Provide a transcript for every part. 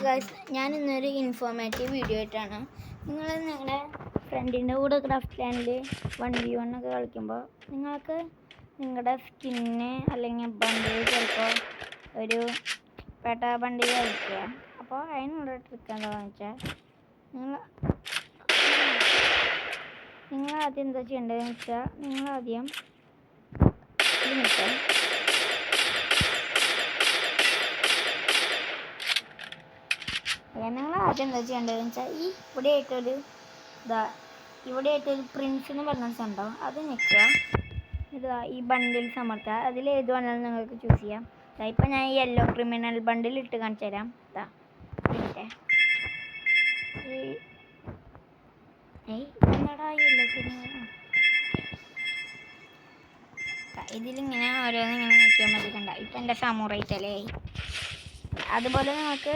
Guys, ഞാൻ ഇന്നൊരു informative video ആയിട്ടാണ്. നിങ്ങൾ നിങ്ങളുടെ ഫ്രണ്ടിൻ്റെ കൂടെ ക്രാഫ്റ്റ് ലാൻഡിൽ 1v1 ഒക്കെ കളിക്കുമ്പോൾ നിങ്ങൾക്ക് നിങ്ങളുടെ സ്കിന്ന് അല്ലെങ്കിൽ ബണ്ടിൽ ചിലപ്പോൾ ഒരു പെട്ട ബണ്ടിൽ കളിക്കുക. അപ്പോൾ അതിനുള്ള ട്രിക്ക് എന്താണെന്ന് വെച്ചാൽ നിങ്ങൾ ആദ്യം എന്താ ചെയ്യേണ്ടതെന്ന് വെച്ചാൽ നിങ്ങളാദ്യം നിങ്ങൾ ആദ്യം എന്താ ചെയ്യേണ്ടതെന്ന് വെച്ചാൽ ഇവിടെയായിട്ടൊരു പ്രിൻസ് എന്ന് പറഞ്ഞ സംഭവം അത് നിൽക്കുക. ഈ ബണ്ടിൽ സമർത്തുക. അതിൽ ഏത് വേണമെങ്കിലും നിങ്ങൾക്ക് ചൂസ് ചെയ്യാം. ഇപ്പം ഞാൻ ഈ യെല്ലോ ക്രിമിനൽ ബണ്ടിൽ ഇട്ട് കാണിച്ചു തരാം. എന്താടാ യെല്ലോ ക്രിമിനൽ? ഇതിലിങ്ങനെ ഓരോന്നിങ്ങനെ നോക്കിയാൽ മതി. കണ്ട ഇപ്പം എൻ്റെ സമൂറയിട്ടല്ലേ. അതുപോലെ നിങ്ങൾക്ക്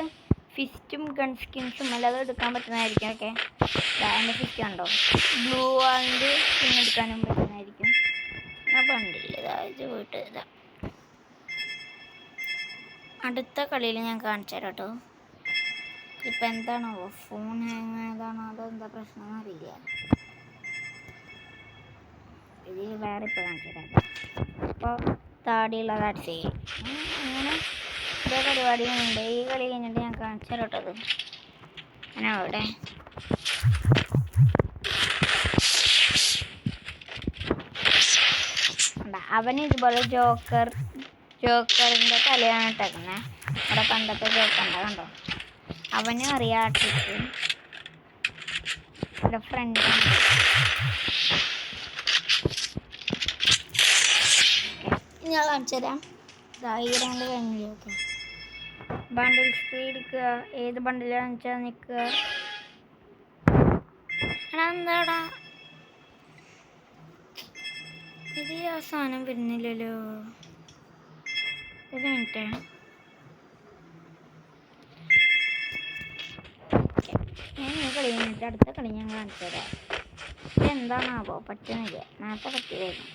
ഫിസ്റ്റും ഗൺ സ്കിൻസും അല്ലാതെ എടുക്കാൻ പറ്റുന്നതായിരിക്കും. ഓക്കെ, എൻ്റെ ഫിസ്റ്റ് ഉണ്ടോ ബ്ലൂ ആൻഡ് സ്കിൻ എടുക്കാനും പറ്റുന്നതായിരിക്കും. ബണ്ടില്ല ഇത് പോയിട്ട് അടുത്ത കളിയിൽ ഞാൻ കാണിച്ചു തരാം കേട്ടോ. ഇപ്പം എന്താണോ ഫോൺ ഹാങ് ആയതാണോ അതെന്താ പ്രശ്നം അറിയില്ല. ഇതിൽ വേറെ ഇപ്പോൾ കാണിച്ചു തരാം. അപ്പോൾ താടിയുള്ളത് അടിച്ച് അങ്ങനെ ഇതേ പരിപാടികളുണ്ട്. ഈ കളി കഴിഞ്ഞിട്ട് ഞാൻ കാണിച്ചു തരാം കേട്ടോ. അങ്ങനെ അവിടെ അവന് ഇതുപോലെ ജോക്കറിൻ്റെ തലയാണ് ഇട്ടേക്കുന്നത്. അവിടെ പണ്ടത്തെ ജോക്കറിൻ്റെ കണ്ടോ. അവനും അറിയാം ട്രിക്ക്. എൻ്റെ ഫ്രണ്ടാണ്. ഞാൻ കാണിച്ചു തരാം. ഈ രണ്ട് കഴിഞ്ഞു. ഓക്കെ, ബണ്ടിൽ സ്പീഡ് എടുക്കുക. ഏത് ബണ്ടിലാണെന്ന് വെച്ചാൽ നിൽക്കുക. എന്താടാ ഇത് ആ സാധനം വരുന്നില്ലല്ലോ. ഒരു മിനിറ്റ്. ഞാൻ ഈ കളി കഴിഞ്ഞിട്ട് അടുത്ത കളി ഞാൻ കാണിച്ചു തരാം. ഇതെന്താണാവോ പറ്റുന്നില്ല. നേരത്തെ പറ്റിയതായിരുന്നു.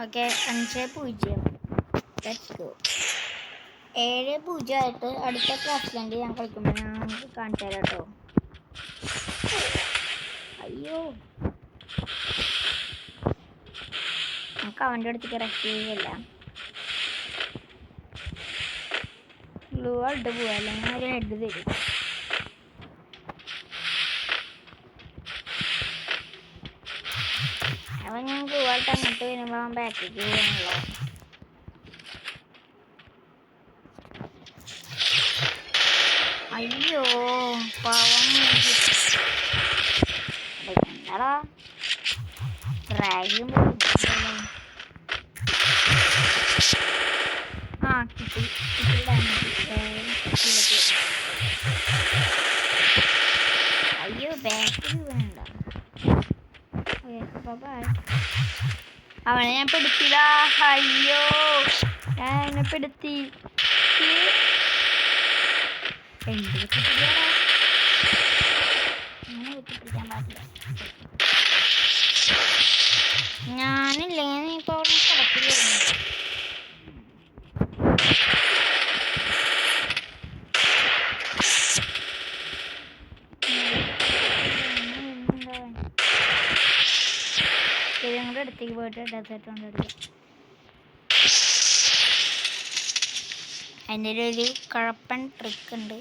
ഓക്കെ, 5-0. Let's go. 7-0 ആയിട്ട് അടുത്ത ക്രാഫ്റ്റ് ലാൻഡ് ഞാൻ കളിക്കുമ്പോൾ ഞാൻ കാണിച്ചു തരാം കേട്ടോ. അയ്യോ, നമുക്ക് അവൻ്റെ അടുത്തേക്ക് റഷ് ചെയ്യുകയല്ല. ഗ്ലൂ ഇട്ട് പോവുക, അല്ലെങ്കിൽ ഒരു ഹെഡ് തരും. അപ്പം ഞാൻ ഗ്ലൂവായിട്ട് അങ്ങോട്ട് വരുമ്പോൾ അവൻ ബാക്കിലേക്ക് പോകാണല്ലോ. അയ്യോ പാവം. എന്താടാ ഡ്രാഗും കിട്ടി. അയ്യോ ബാക്കിൽ വേണ്ട. അവനെ ഞാൻ പെടുത്തില്ല. അയ്യോ ഞാൻ എന്നെ പെടുത്തി. എന്ത് കുത്തിപ്പിടിക്കാടാ, അങ്ങനെ കുത്തിപ്പിടിക്കാൻ പാടില്ല. ഞാനില്ലെങ്കിൽ നീ ഇപ്പോൾ അവിടെ കിടക്കില്ലായിരുന്നു. ഞങ്ങളുടെ അടുത്തേക്ക് പോയിട്ട് ഡെസേർട്ട് കൊണ്ടുവരിക. അതിൻ്റെ ഒരു കുഴപ്പൻ ട്രിക്ക് ഉണ്ട്.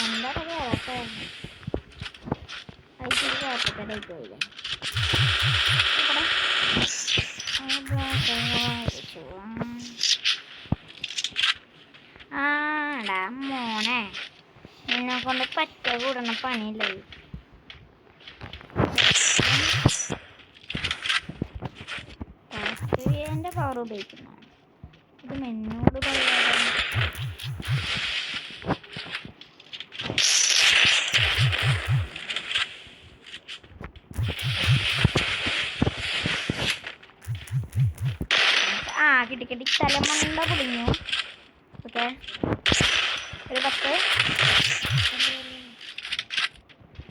എന്താ പറയുക, അതിൽ കുഴപ്പത്തിലായി പോയില്ലേ. ആടാ മോനെ, നിന്നെ കൊണ്ട് പറ്റ കൂടണ പണിയില്ലേ. എൻ്റെ പവർ ഉപയോഗിക്കുന്നതാണ്. ഇത് എന്നോട് പറയാതെ കിട്ടി തലമണ്ട പൊളിഞ്ഞു. ഓക്കെ, ഒരു 10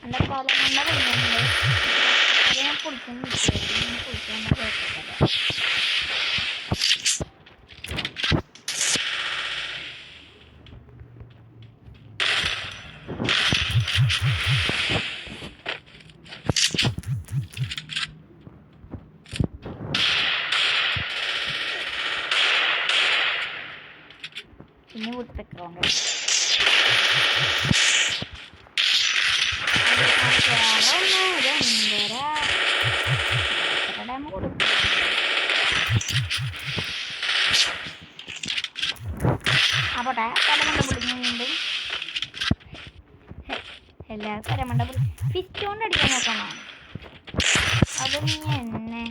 എൻ്റെ തലമണ്ട പൊളിഞ്ഞിട്ടുണ്ട്. ഞാൻ പൊളിക്കുന്നു പിന്നെ വിട്ടേക്കോണ്ട് അപ്പോട്ടെ. തലമണ്ട പൊളിഞ്ഞു വീണ്ടും. എല്ലാവർക്കും തലമണ്ട പൊളി. ഫിസ്റ്റ് കൊണ്ട് അടിക്കാൻ നോക്കണം. അത് നീ എന്നെ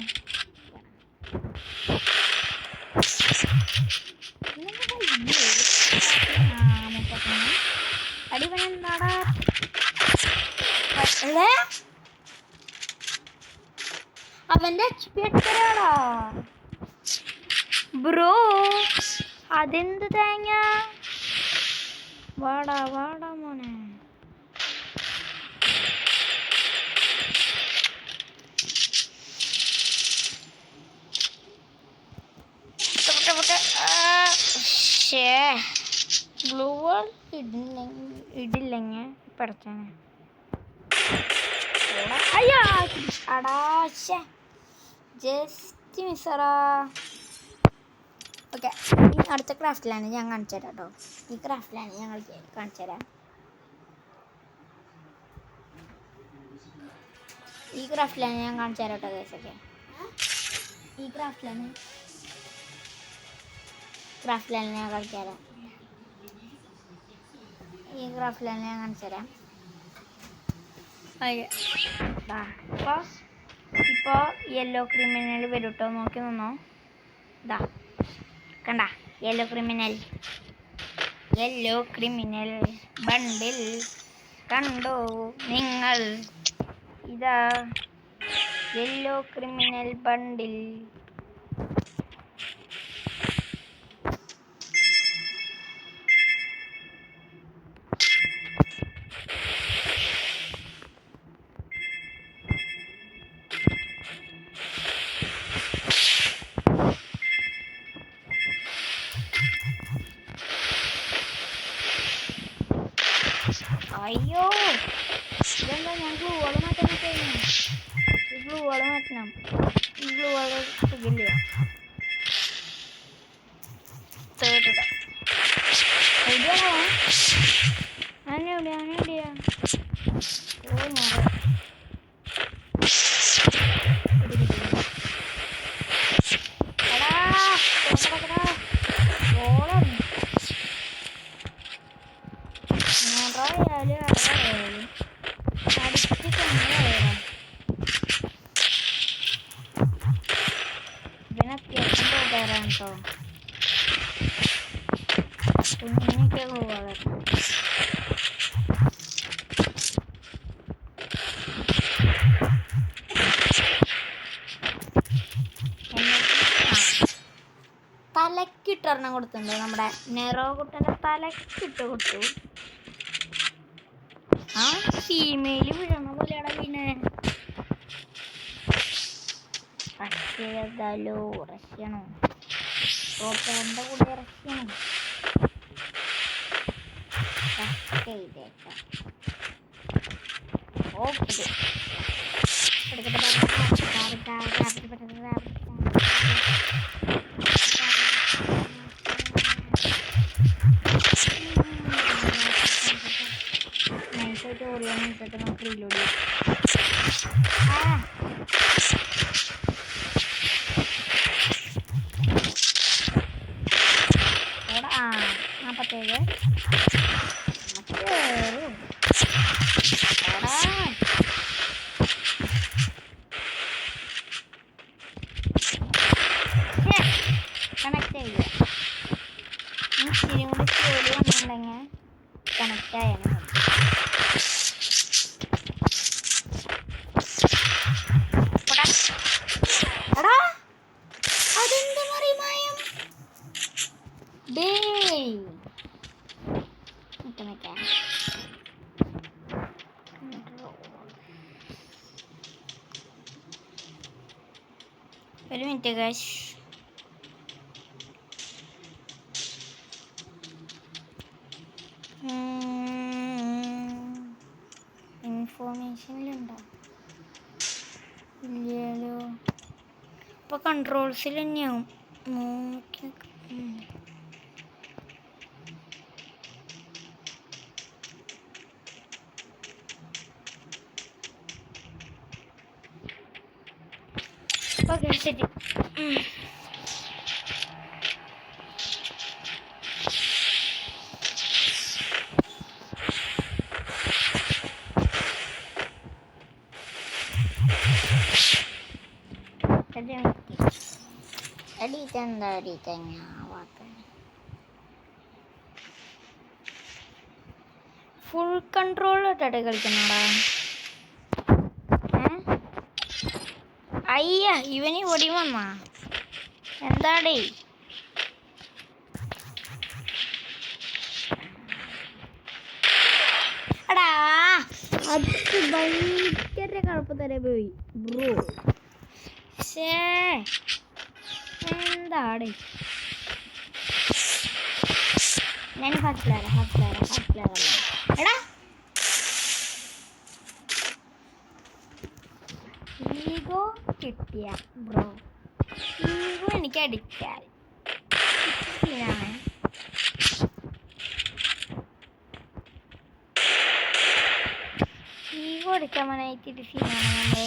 അടിപൊളിയാടാ. അവന്റെ HP എത്രയാടാ ബ്രോ? അതെന്ത് തേങ്ങ? വാടാ വാടാ മോനെ. ബ്ലൂ വാൾ ഇടില്ലെങ്കിൽ പഠിച്ചാണ്. അയ്യാ അടാശേ, ജസ്റ്റ് മിസ്സറാ. ഓക്കെ, അടുത്ത ക്രാഫ്റ്റിലാണ് ഞാൻ കാണിച്ചു തരാം കേട്ടോ. ഈ ക്രാഫ്റ്റിലാണ് ഞങ്ങൾ കാണിച്ചു തരാം. ഈ ക്രാഫ്റ്റിലാണ് ഞാൻ കാണിച്ചു തരാം കേട്ടോ ഗൈസൊക്കെ. ഈ ക്രാഫ്റ്റിലാണ് ഞാൻ കാണിച്ചു തരാം. ഈ ക്രാഫ്റ്റിലാണ് ഞാൻ കാണിച്ചു തരാം. ഇപ്പോൾ യെല്ലോ ക്രിമിനൽ വരും കേട്ടോ. നോക്കി നിന്നോ. ഇതാ കണ്ട, യെല്ലോ ക്രിമിനൽ ബണ്ടിൽ കണ്ടോ നിങ്ങൾ? ഇതാ യെല്ലോ ക്രിമിനൽ ബണ്ടിൽ. അയ്യോ, ഇതെന്താ? ഞാൻ ഗ്ലൂ വാൾ മാറ്റാൻ കഴിഞ്ഞു. ഈ ഗ്ലൂ വാൾ മാറ്റണം. ഈ ഗ്ലൂ വാൾ സുഖില്ല. എവിടെയാ? ഓ മാറ കുഞ്ഞിനൊക്കെ പോവാതെ തലക്കിട്ടൊരെണ്ണം കൊടുത്തിട്ടുണ്ട്. നമ്മുടെ നെറോ കുട്ടൻ്റെ തലക്കിട്ട് കൊടുത്തു. ആ ഫീമെയില് വീഴണ പോലെയാണ്. പിന്നെ റഷ്യതലോ റഷ്യണോ റോപ്പറിൻ്റെ കൂടെ റഷ്യണോ ചെയ്തേക്കാം. ഓക്കെ, നൈസായിട്ട് ഓറിയാൻ ഇട്ടിട്ട് നമുക്ക് റീലോഡ് ചെയ്യാം. ഒരു മിനിറ്റ് ഗൈസ്. ഇൻഫോർമേഷനിലുണ്ടോ? ഇല്ലല്ലോ. ഇപ്പോൾ കൺട്രോൾസിൽ തന്നെയാവും. നോക്കി ഓക്കെ ശരി. അടിയിട്ടെന്താ അടിയിട്ടെ ഫുൾ കൺട്രോൾ ഇട്ടിട്ട് കളിക്കണോടാ. അയ്യ ഇവന് ഓടി വന്നാ എന്താടേ? എടാ അത് ഭയങ്കര കുഴപ്പം തന്നെ പോയി ബ്രോ. എന്താടേ ഞാൻ ഫസ്റ്റ് ലെവൽ എടാ ഈഗോ കിട്ടിയ ബ്രോ. ഈഗോ എനിക്ക് അടിച്ചാൽ സീനാണ്. ഈഗോ അടിക്കാൻ വേണമെങ്കിൽ സീനാണ്.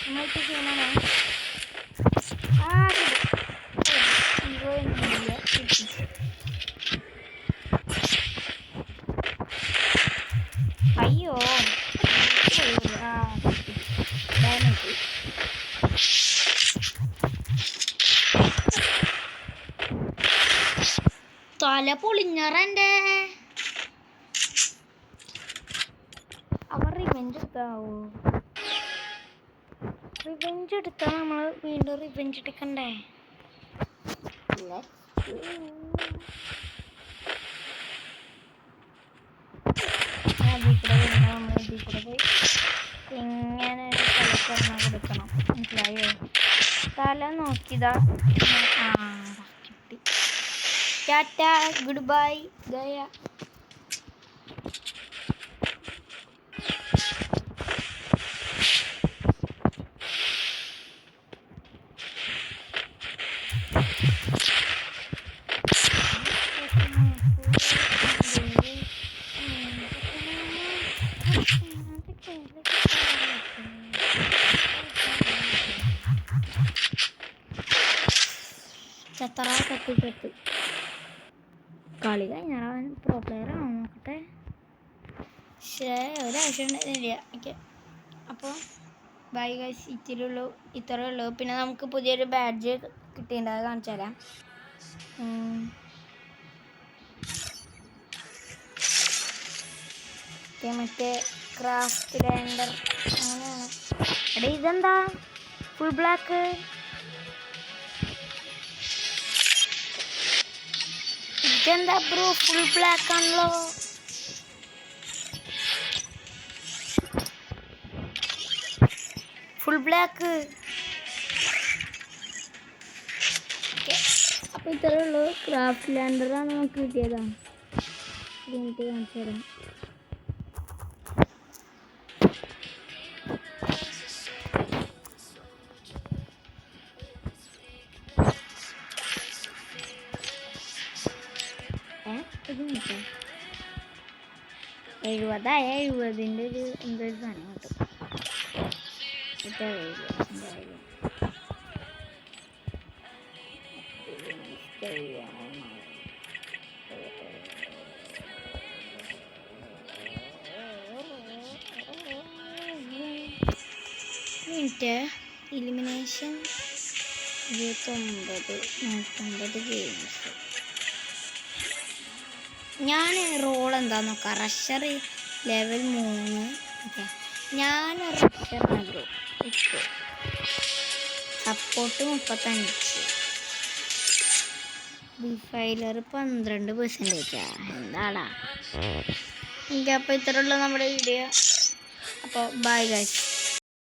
നമ്മൾക്ക് സീനാണ്. ഈഗോ എന്നില്ല കിട്ടി. അയ്യോ തല പൊളിഞ്ഞറൻ്റെ. അവർ റിവെഞ്ച് എടുത്താവോ? റിവെഞ്ച് എടുത്താൽ നമ്മൾ വീണ്ടും റിവെഞ്ച് എടുക്കണ്ടേ? ഇതിൽ കൂടെ പോയി ഇങ്ങനെ ഒരു കളിക്കറിഞ്ഞ കൊടുക്കണം. മനസ്സിലായോ? തല നോക്കിയതാ. കിട്ടി. ടാറ്റ ഗുഡ് ബൈ ഗയ. ചത്തറ കത്തി കളി കഴിഞ്ഞാൽ പ്രോ പ്ലെയർ ആണോ നോക്കട്ടെ. ഒരാവശ്യം ഉണ്ടായിരുന്നില്ല. ഓക്കെ അപ്പോൾ ബൈ ഗൈസ്. ഇത്രയേ ഉള്ളൂ. പിന്നെ നമുക്ക് പുതിയൊരു ബാഡ്ജ് കിട്ടിയിട്ടുണ്ടായത് കാണിച്ചു തരാം. മറ്റേ ക്രാഫ്റ്റ് ലാൻഡർ അങ്ങനെയാണ്. എടാ ഇതെന്താ ഫുൾ ബ്ലാക്ക്? ഇതെന്താ ബ്രോ ഫുൾ ബ്ലാക്ക് ആണല്ലോ? Full black. അപ്പോൾ ഇത്രയേ ഉള്ളൂ. ക്രാഫ്റ്റ് ലാൻഡറാണ് നമുക്ക് കിട്ടിയതാണ്. ഇതിൻ്റെ കാണിച്ചു തരാം. ഇത് 70 ഒരു എന്തൊരു സാധനം കിട്ടും. Minute elimination 190 games. ഞാൻ റോൾ എന്താന്ന് നോക്കാം. റഷർ ലെവൽ 3. ഓക്കെ ഞാൻ റഷറാണ് ബ്രോ. ഇപ്പോൾ സപ്പോർട്ട് 35. ഡിഫൈലർ 12%. എന്താടാ. അപ്പോൾ ഇത്രയുള്ള നമ്മുടെ വീഡിയോ. അപ്പോൾ ബൈ ഗൈസ്.